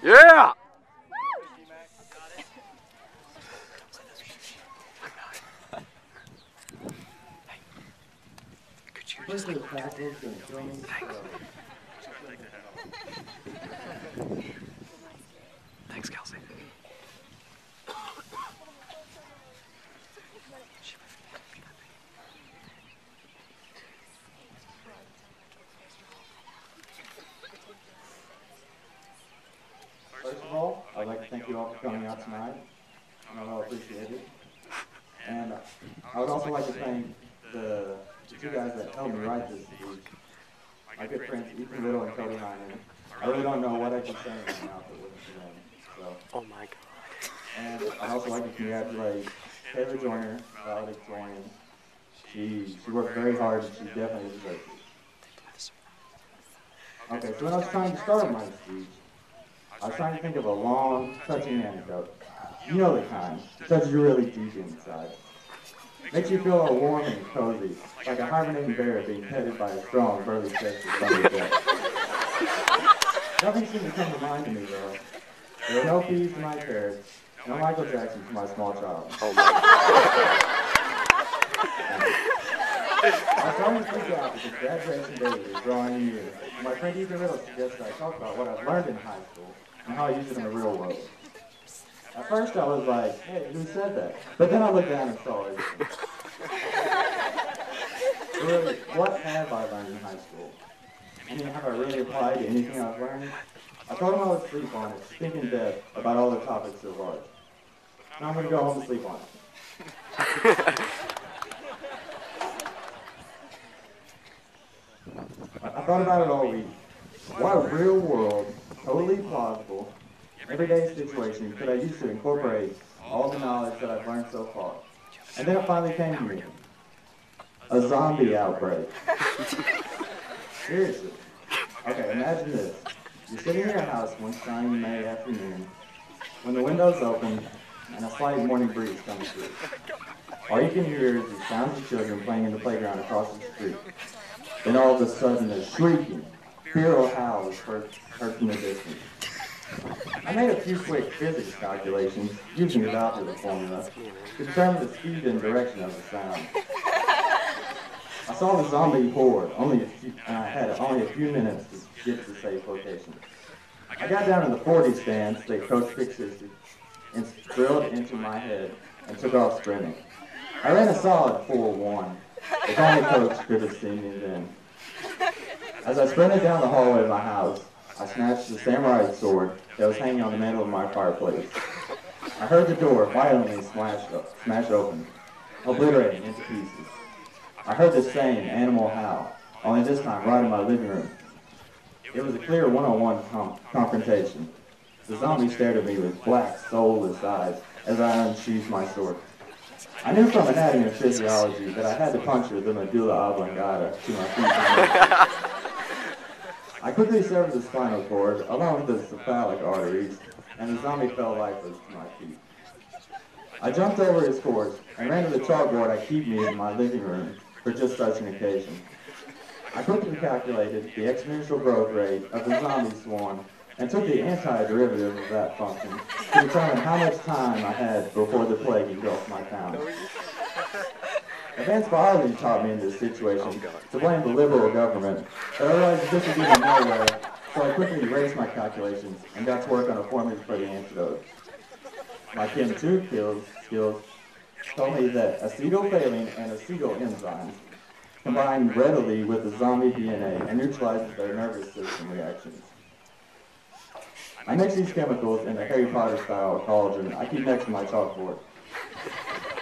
Yeah! First of the tackles and throw me. Thanks, Kelsey. First of all, I'd like to thank you all for coming out tonight. I well appreciate it. And I would also like to thank the two guys that helped me write this speech. My good friends Ethan Little and Cody Hyman. I really don't know what I could say right now if it wasn't for them. So. Oh my God. And I'd also like to congratulate Taylor Joyner, valedictorian. She worked very hard and she definitely deserves it. Okay, so when I was trying to start my speech, I was trying to think of a long, touching anecdote. You know the kind. It touches you really deep inside. Makes you feel all warm and cozy, like a hibernating bear being petted by a strong, burly chested thunder jet. Nothing seemed to come to mind to me, though. There were no peas to my carrots, no Michael Jackson for my small child. Oh my God. I started to freak out because graduation day was drawing near. My friend Ethan Little suggested I talk about what I've learned in high school and how I use it in the real world. At first I was like, hey, who said that? But then I looked down and saw it. Really, what have I learned in high school? I mean, have I really applied to anything I've learned? I told him I would sleep on it, think in depth about all the topics so large. Now I'm going to go home and sleep on it. I thought about it all week. What real world, totally plausible, everyday situation could I use to incorporate all the knowledge that I've learned so far? And then it finally came to me. A zombie outbreak. Seriously. Okay, imagine this. You're sitting in your house one sunny May afternoon when the window's open and a slight morning breeze comes through. All you can hear is the sounds of children playing in the playground across the street. Then all of a sudden a shrieking, feral howl is heard from the distance. I made a few quick physics calculations using the Doppler formula to determine the speed and direction of the sound. I saw the zombie horde, and I had only a few minutes to get to the safe location. I got down in the 40 stance that Coach Fixes and drilled into my head and took off sprinting. I ran a solid 4-1, if only Coach could have seen me then. As I sprinted down the hallway of my house, I snatched the samurai sword that was hanging on the mantle of my fireplace. I heard the door violently smash open, obliterating into pieces. I heard the same animal howl, only this time right in my living room. It was a clear one-on-one confrontation. The zombie stared at me with black, soulless eyes as I unsheathed my sword. I knew from anatomy and physiology that I had to puncture the medulla oblongata to my feet. I quickly severed the spinal cord, along with the cephalic arteries, and the zombie fell lifeless to my feet. I jumped over his corpse and ran to the chalkboard I keep me in my living room for just such an occasion. I quickly calculated the exponential growth rate of the zombie swarm and took the antiderivative of that function to determine how much time I had before the plague engulfed my town. Advanced biology taught me in this situation to blame the liberal government, but I realized this would be nowhere, so I quickly erased my calculations and got to work on a formula for the antidote. My Chem 2 skills told me that acetylcholine and acetyl enzymes combine readily with the zombie DNA and neutralizes their nervous system reactions. I mix these chemicals in a Harry Potter style cauldron I keep next to my chalkboard.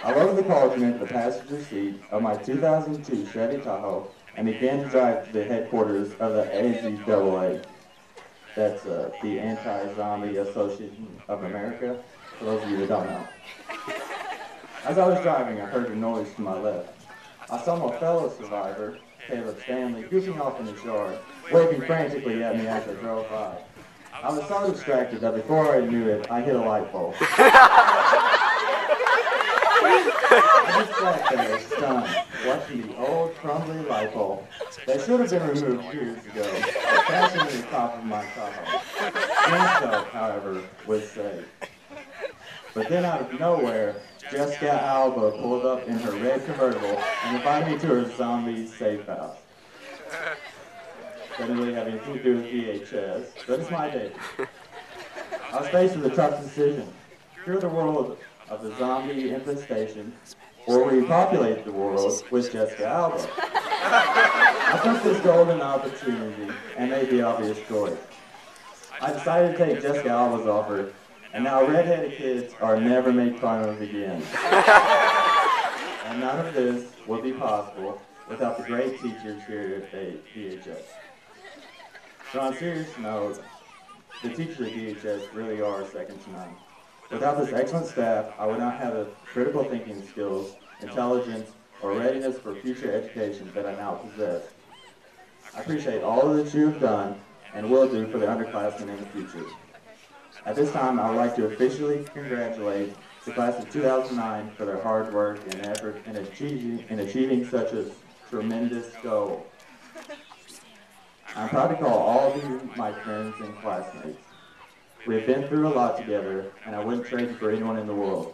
I loaded the cauldron into the passenger seat of my 2002 Chevy Tahoe and began to drive to the headquarters of the AZAA. That's the Anti-Zombie Association of America, for those of you that don't know. As I was driving, I heard a noise to my left. I saw my fellow survivor, Caleb Stanley, goofing off in his yard, waving frantically at me as I drove by. I was so distracted that before I knew it, I hit a light bulb. I just sat there, stunned, watching the old, crumbly light bulb that should have been removed years ago, fastened to the top of my Tahoe. Scarecrow, however, was saved. But then out of nowhere, Jessica Alba pulled up in her red convertible and invited me to her zombie safe house. Doesn't really have anything to do with VHS, but it's my baby. I was faced with a tough decision. Cure the world of the zombie infestation, or repopulate the world with Jessica Alba. I took this golden opportunity and made the obvious choice. I decided to take Jessica Alba's offer, and now redheaded kids are never made fun of again. And none of this would be possible without the great teachers here at DHS. So on a serious note, the teachers at DHS really are second to none. Without this excellent staff, I would not have the critical thinking skills, intelligence, or readiness for future education that I now possess. I appreciate all that you have done and will do for the underclassmen in the future. At this time, I would like to officially congratulate the class of 2009 for their hard work and effort in achieving such a tremendous goal. I'm proud to call all of you my friends and classmates. We have been through a lot together, and I wouldn't trade you for anyone in the world.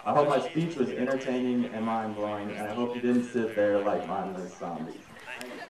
I hope my speech was entertaining and mind-blowing, and I hope you didn't sit there like mindless zombies.